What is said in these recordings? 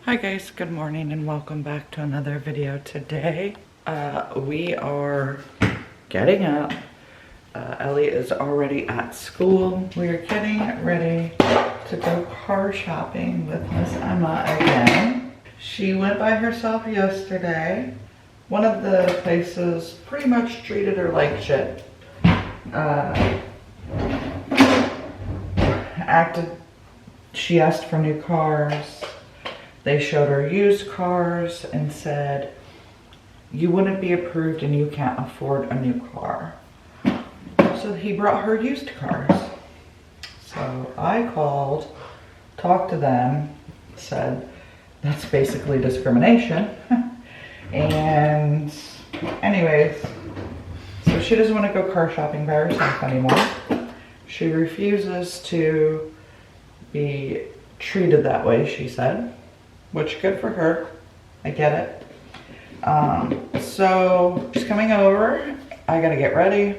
Hi guys, good morning and welcome back to another video. Today we are getting up. Ellie is already at school. We are getting ready to go car shopping with Miss Emma again. She went by herself yesterday. One of the places pretty much treated her like shit. She asked for new cars. They showed her used cars and said, you wouldn't be approved and you can't afford a new car. So he brought her used cars. So I called, talked to them, said, that's basically discrimination. And anyways, so she doesn't want to go car shopping by herself anymore. She refuses to be treated that way, she said. Which, good for her. I get it. So she's coming over. I gotta get ready.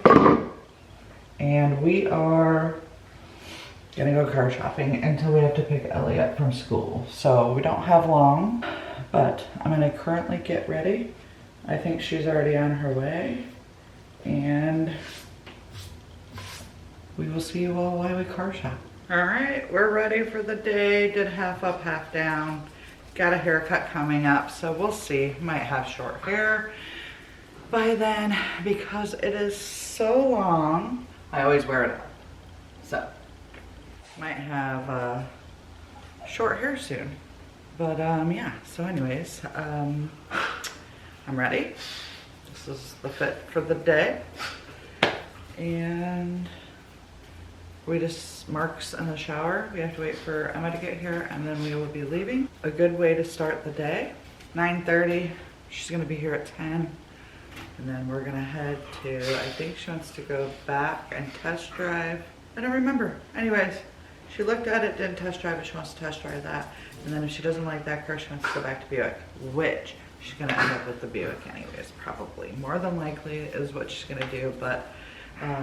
And we are gonna go car shopping until we have to pick Ellie up from school. So we don't have long, but I'm gonna currently get ready. I think she's already on her way. And we will see you all while we car shop. All right, we're ready for the day. Did half up, half down. Got a haircut coming up, so we'll see. Might have short hair by then because it is so long. I always wear it up. So, might have short hair soon. But yeah, so anyways, I'm ready. This is the fit for the day. And we just marks in the shower. We have to wait for Emma to get here and then we will be leaving. A good way to start the day. 9:30, she's gonna be here at 10. And then we're gonna head to, I think she wants to go back and test drive. I don't remember. Anyways, she looked at it, didn't test drive it, she wants to test drive that. And then if she doesn't like that car, she wants to go back to Buick, which she's gonna end up with the Buick anyways, probably. More than likely is what she's gonna do, but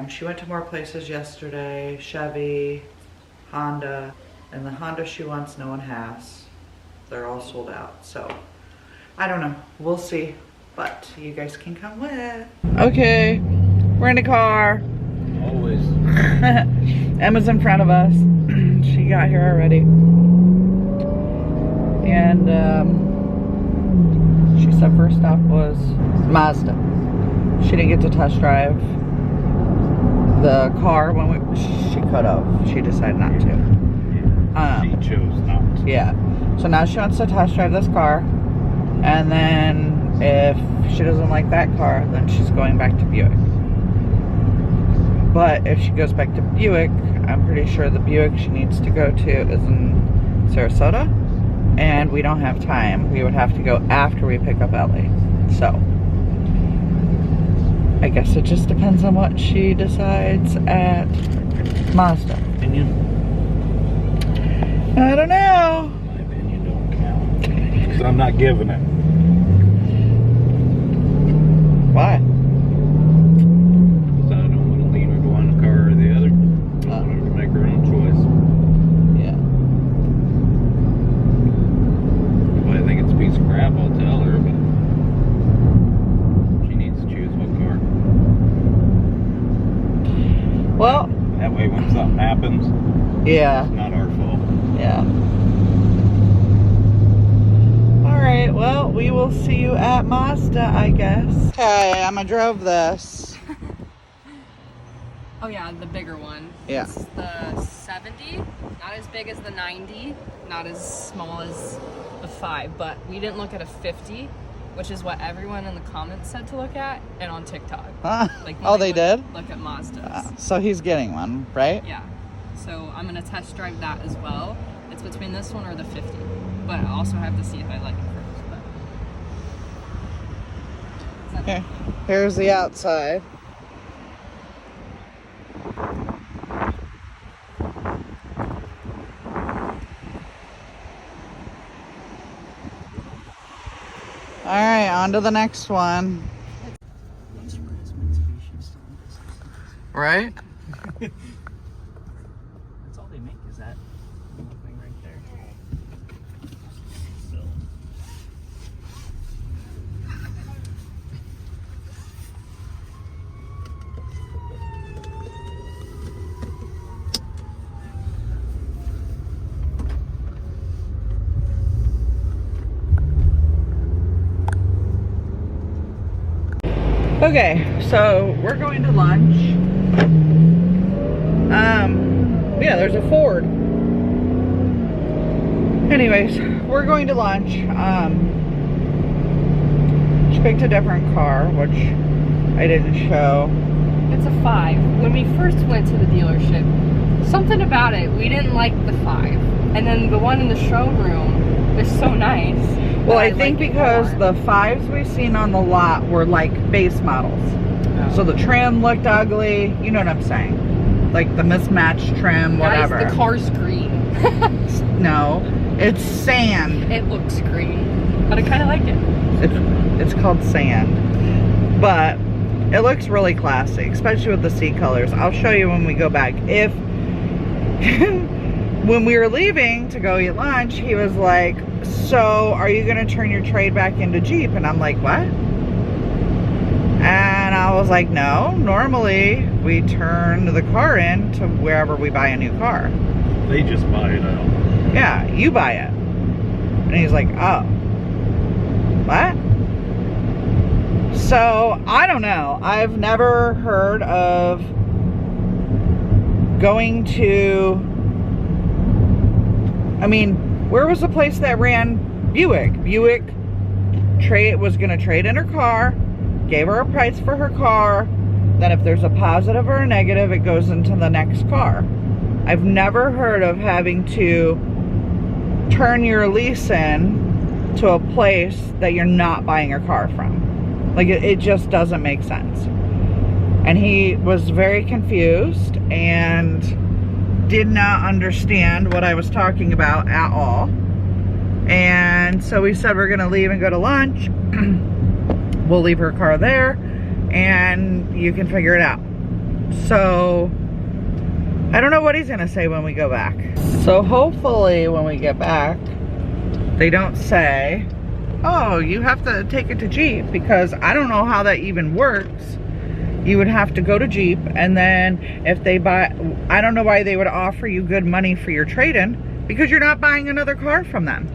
she went to more places yesterday, Chevy, Honda, and the Honda she wants no one has. They're all sold out, so I don't know, we'll see, but you guys can come with. Okay, we're in the car. Always. Emma's in front of us. She got here already. And she said first stop was Mazda. She didn't get to test drive the car when she could have. She decided not to. Yeah, she chose not to. Yeah. So now she wants to test drive this car. And then if she doesn't like that car, then she's going back to Buick. But if she goes back to Buick, I'm pretty sure the Buick she needs to go to is in Sarasota. And we don't have time. We would have to go after we pick up Ellie. So I guess it just depends on what she decides at Mazda. Opinion? I don't know. My opinion don't count. Because I'm not giving it. Why? Because I don't want to lean her to one car or the other. I want her to make her own choice. Yeah. If I think it's a piece of crap, I'll tell her, but she needs to choose what car. Well, That way when something happens, yeah. it's not our fault. Yeah. Alright, well, we will see you at Mazda, I guess. Okay, Emma drove this. Oh yeah, the bigger one. Yeah. It's the 70, not as big as the 90, not as small as the 5, but we didn't look at a 50, which is what everyone in the comments said to look at, and on TikTok. Like, oh, they did? Look at Mazdas. So he's getting one, right? Yeah. So I'm gonna test drive that as well. It's between this one or the 50, but I also have to see if I like it first. But... Here, here's the outside. Alright, on to the next one. Right? That's all they make is that thing right there. Okay, so we're going to lunch. Yeah, there's a Ford. Anyways, we're going to lunch. She picked a different car, which I didn't show. It's a 5. When we first went to the dealership, something about it, we didn't like the 5. And then the one in the showroom is so nice. Well, I think because the 5s we've seen on the lot were like base models. Oh. So the trim looked ugly, you know what I'm saying? Like the mismatched trim, whatever. Guys, the car's green. No, it's sand. It looks green, but I kind of like it. It's called sand. But it looks really classy, especially with the seat colors. I'll show you when we go back. When we were leaving to go eat lunch, he was like, so are you gonna turn your trade back into Jeep? And I'm like, what? And I was like, no, normally we turn the car in to wherever we buy a new car. They just buy it out. Yeah, you buy it. And he's like, oh, what? So, I don't know. I've never heard of going to, I mean, where was the place that ran Buick? Buick was going to trade in her car, gave her a price for her car, then if there's a positive or a negative, it goes into the next car. I've never heard of having to turn your lease in to a place that you're not buying your car from. Like, it just doesn't make sense. And he was very confused and did not understand what I was talking about at all. And so we said we're gonna leave and go to lunch. We'll leave her car there and you can figure it out. So I don't know what he's gonna say when we go back. So hopefully when we get back, they don't say, oh, you have to take it to Jeep, because I don't know how that even works. You would have to go to Jeep, and then if they buy, I don't know why they would offer you good money for your trade-in, because you're not buying another car from them.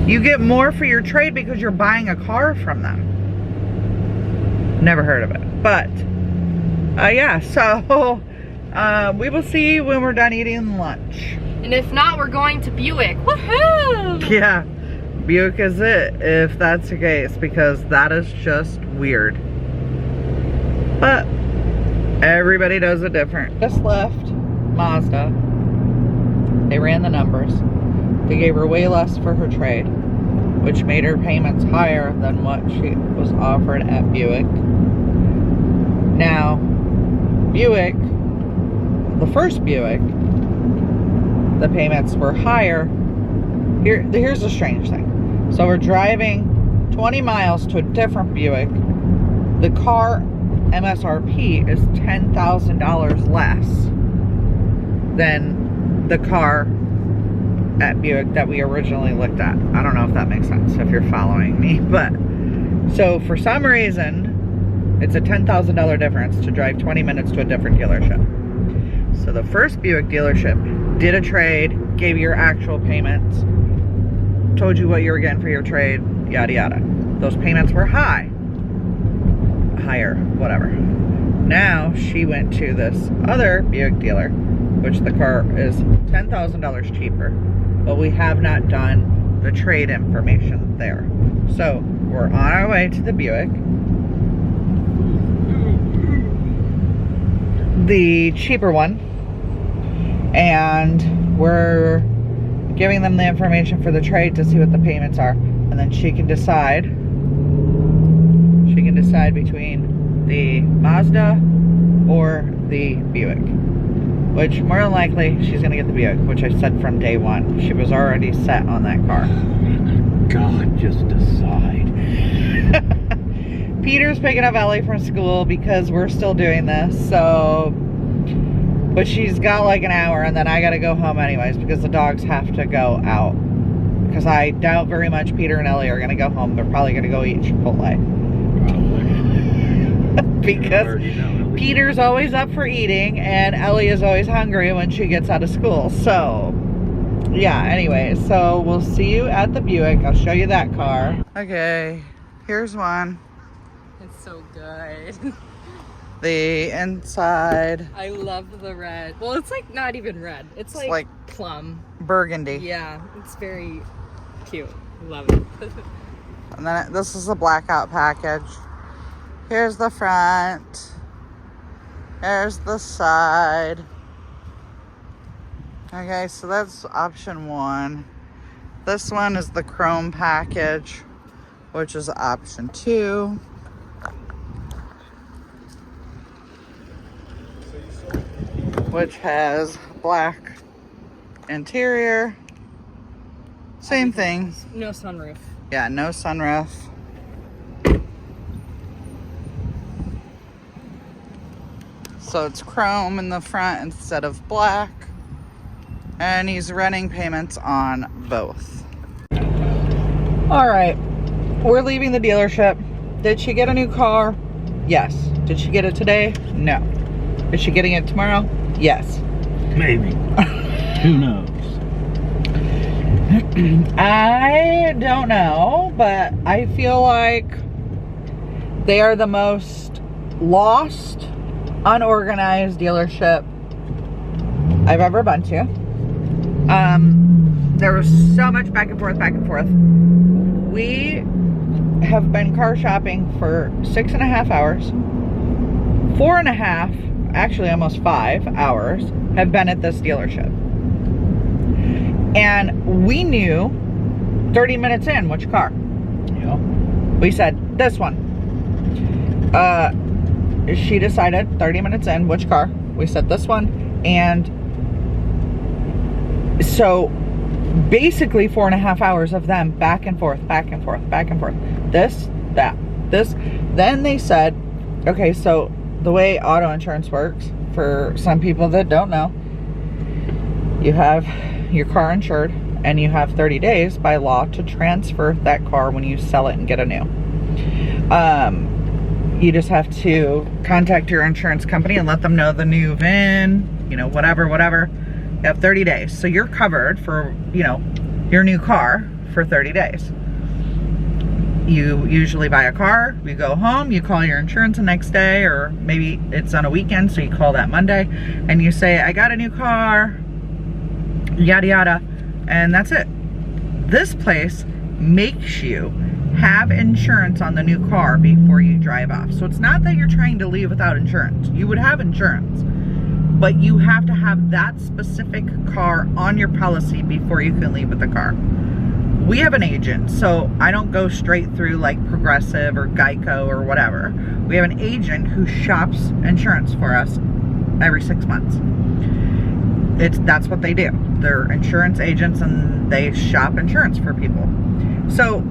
You get more for your trade because you're buying a car from them. Never heard of it. But, yeah, so we will see when we're done eating lunch. And if not, we're going to Buick. Woohoo! Yeah, Buick is it, if that's the case, because that is just weird. But everybody does it different. Just left Mazda. They ran the numbers. They gave her way less for her trade, which made her payments higher than what she was offered at Buick. Now, Buick, the first Buick, the payments were higher. Here's the strange thing. So we're driving 20 miles to a different Buick. The car MSRP is $10,000 less than the car at Buick that we originally looked at. I don't know if that makes sense, if you're following me. But so for some reason, it's a $10,000 difference to drive 20 minutes to a different dealership. So the first Buick dealership did a trade, gave you your actual payments, told you what you were getting for your trade, yada yada. Those payments were higher, whatever. Now she went to this other Buick dealer, which the car is $10,000 cheaper, but we have not done the trade information there. So we're on our way to the Buick. The cheaper one, and we're giving them the information for the trade to see what the payments are, and then she can decide between the Mazda or the Buick, which more than likely she's gonna get the Buick, which I said from day one. She was already set on that car. God, just decide. Peter's picking up Ellie from school because we're still doing this, so, but she's got like an hour, and then I gotta go home anyways because the dogs have to go out, because I doubt very much Peter and Ellie are gonna go home. They're probably gonna go eat Chipotle. Because Peter's always up for eating and Ellie is always hungry when she gets out of school. So yeah, anyway, so we'll see you at the Buick. I'll show you that car. Okay, here's one. It's so good. The inside, I love the red. Well, it's like not even red. It's like plum. burgundy. Yeah, it's very cute. Love it. And then this is a blackout package. Here's the front. There's the side. Okay, so that's option 1. This one is the chrome package, which is option 2. Which has black interior. Same thing. No sunroof. Yeah, no sunroof. So it's chrome in the front instead of black. And he's running payments on both. All right, we're leaving the dealership. Did she get a new car? Yes. Did she get it today? No. Is she getting it tomorrow? Yes. Maybe. Who knows? I don't know, but I feel like they are the most lost, unorganized dealership I've ever been to. There was so much back and forth, back and forth. We have been car shopping for 6.5 hours. 4.5, actually almost 5 hours, have been at this dealership. And we knew 30 minutes in which car. Yeah. We said, this one. She decided 30 minutes in which car. We said this one. And so basically 4.5 hours of them back and forth, back and forth, back and forth. This, that, this. Then they said, okay, so the way auto insurance works, for some people that don't know, you have your car insured and you have 30 days by law to transfer that car when you sell it and get a new. You just have to contact your insurance company and let them know the new VIN, you know, whatever. You have 30 days. So you're covered for, you know, your new car for 30 days. You usually buy a car, you go home, you call your insurance the next day, or maybe it's on a weekend, so you call that Monday, and you say, I got a new car, yada yada, and that's it. This place makes you have insurance on the new car before you drive off. So it's not that you're trying to leave without insurance. You would have insurance, but you have to have that specific car on your policy before you can leave with the car. We have an agent, so I don't go straight through like Progressive or Geico or whatever. We have an agent who shops insurance for us every 6 months. That's what they do. They're insurance agents and they shop insurance for people. So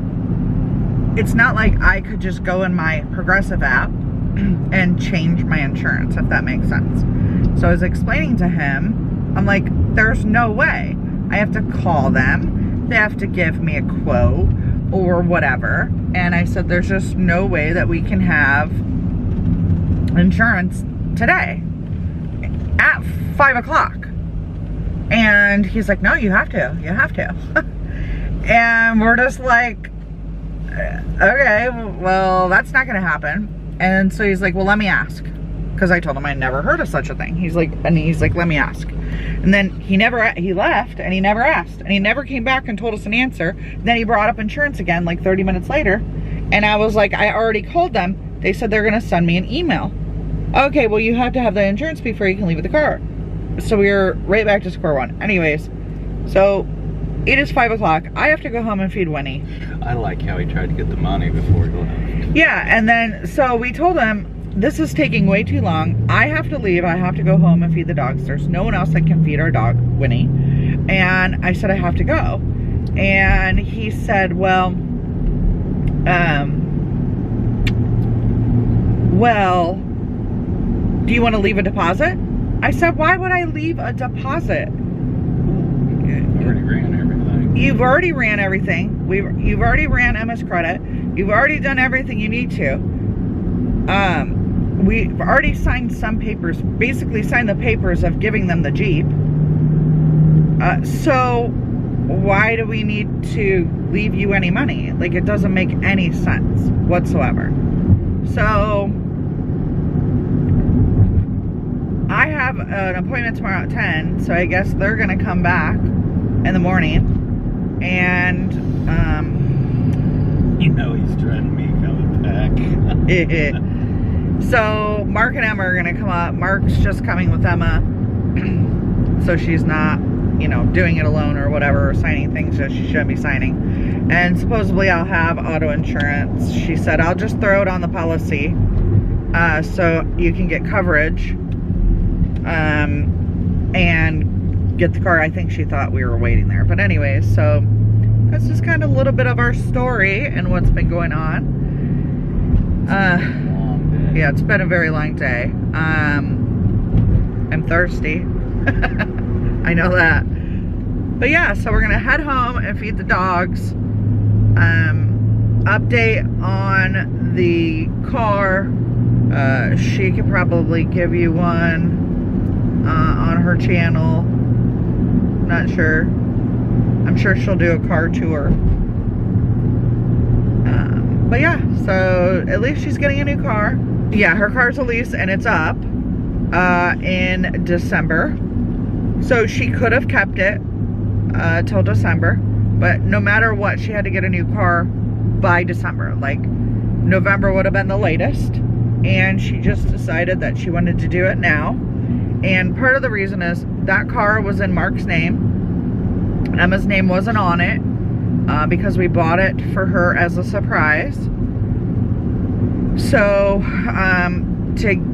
it's not like I could just go in my Progressive app and change my insurance, if that makes sense. So I was explaining to him, I'm like, there's no way. I have to call them. They have to give me a quote or whatever. And I said, there's just no way that we can have insurance today at 5 o'clock. And he's like, no, you have to. And we're just like, okay, well, that's not going to happen. And so he's like, well, let me ask. Because I told him I never heard of such a thing. He's like, let me ask. And then he left and he never asked. And he never came back and told us an answer. Then he brought up insurance again like 30 minutes later. And I was like, I already called them. They said they're going to send me an email. Okay, well, you have to have the insurance before you can leave with the car. So we were right back to square one. Anyways, so it is 5 o'clock. I have to go home and feed Winnie. I like how he tried to get the money before he left. Yeah, and then, so we told him, this is taking way too long. I have to leave. I have to go home and feed the dogs. There's no one else that can feed our dog, Winnie. And I said, I have to go. And he said, well, do you want to leave a deposit? I said, why would I leave a deposit? Already ran everything. You've already ran everything. You've already ran Emma's credit. You've already done everything you need to. We've already signed some papers, basically signed the papers of giving them the Jeep. So why do we need to leave you any money? Like, it doesn't make any sense whatsoever. So I have an appointment tomorrow at 10, so I guess they're gonna come back in the morning. And you know he's trying to make coming back. so Mark and Emma are gonna come up. Mark's just coming with Emma, so she's not, you know, doing it alone or whatever, or signing things that she shouldn't be signing. And supposedly I'll have auto insurance. She said I'll just throw it on the policy, so you can get coverage, and get the car. I think she thought we were waiting there, but anyways, so that's just kind of a little bit of our story and what's been going on. Yeah, it's been a very long day. I'm thirsty. I know that. But yeah, so we're gonna head home and feed the dogs. Update on the car. She could probably give you one on her channel. Not sure. I'm sure she'll do a car tour. But yeah, so at least she's getting a new car. Yeah, her car's a lease and it's up in December. So she could have kept it till December, but no matter what, she had to get a new car by December. Like, November would have been the latest, and she just decided that she wanted to do it now. And part of the reason is that car was in Mark's name. Emma's name wasn't on it because we bought it for her as a surprise. So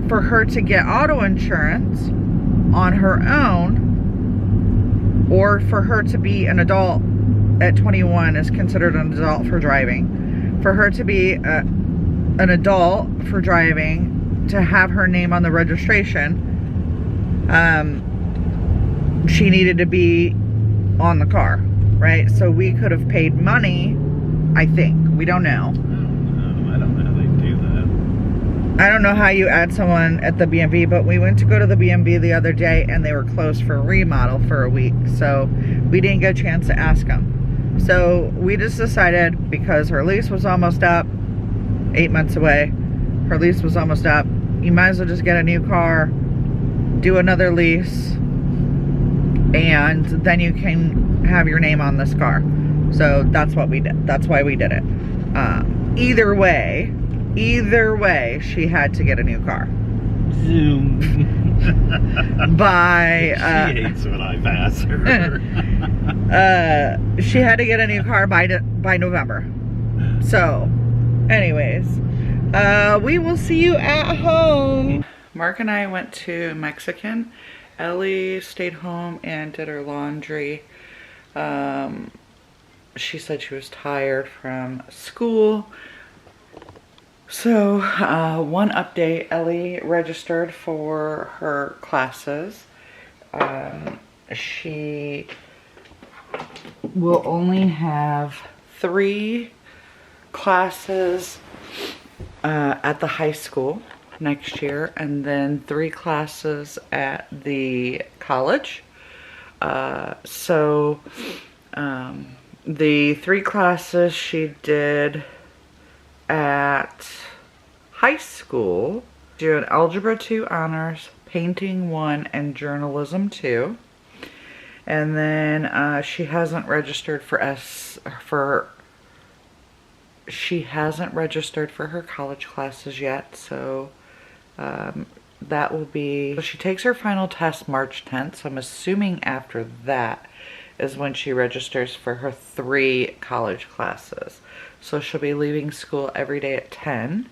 for her to get auto insurance on her own, or for her to be an adult at 21 is considered an adult for driving. For her to be an adult for driving, to have her name on the registration, she needed to be on the car, right? So we could have paid money, I think. We don't know. I don't know how they do that. I don't know how you add someone at the B&B, but we went to go to the B&B the other day and they were closed for a remodel for a week. So we didn't get a chance to ask them. So we just decided, because her lease was almost up, 8 months away, her lease was almost up, you might as well just get a new car, do another lease, and then you can have your name on this car. So that's what we did. That's why we did it. Either way, she had to get a new car. Zoom. By she hates when I pass her. She had to get a new car by November. So anyways, we will see you at home. Mark and I went to Mexican. Ellie stayed home and did her laundry. She said she was tired from school. So, one update, Ellie registered for her classes. She will only have 3 classes at the high school next year, and then 3 classes at the college. The 3 classes she did at high school, doing Algebra 2 Honors, Painting 1, and Journalism 2. And then she hasn't registered for her college classes yet, so that will be, she takes her final test March 10th, so I'm assuming after that is when she registers for her 3 college classes. So she'll be leaving school every day at 10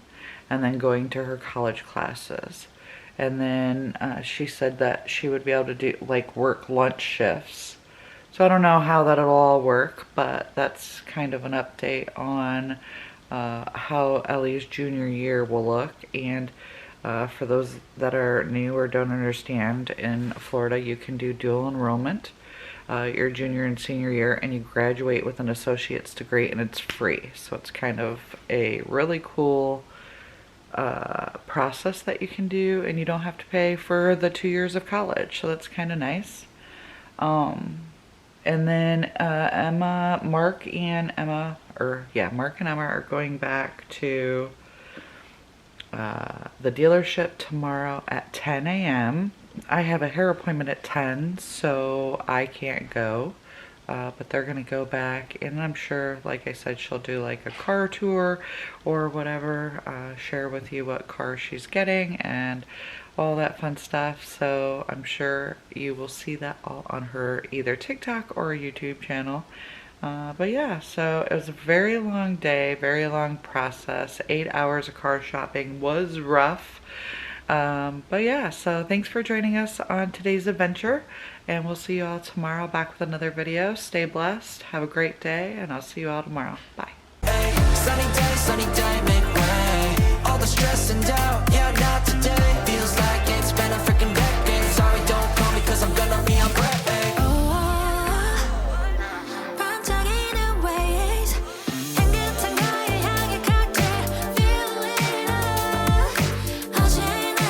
and then going to her college classes. And then she said that she would be able to do, like, work lunch shifts. So I don't know how that'll all work, but that's kind of an update on how Ellie's junior year will look. And for those that are new or don't understand, in Florida you can do dual enrollment your junior and senior year, and you graduate with an associate's degree, and it's free. So it's kind of a really cool process that you can do, and you don't have to pay for the 2 years of college, so that's kind of nice. And then Mark and Emma are going back to the dealership tomorrow at 10 a.m. I have a hair appointment at 10, so I can't go. But they're gonna go back, and I'm sure, like I said, she'll do like a car tour or whatever, share with you what car she's getting and all that fun stuff. So I'm sure you will see that all on her either TikTok or YouTube channel. But yeah, so it was a very long day, very long process. 8 hours of car shopping was rough. But yeah, so thanks for joining us on today's adventure, and we'll see you all tomorrow back with another video. Stay blessed, have a great day, and I'll see you all tomorrow. Bye. Sunny day,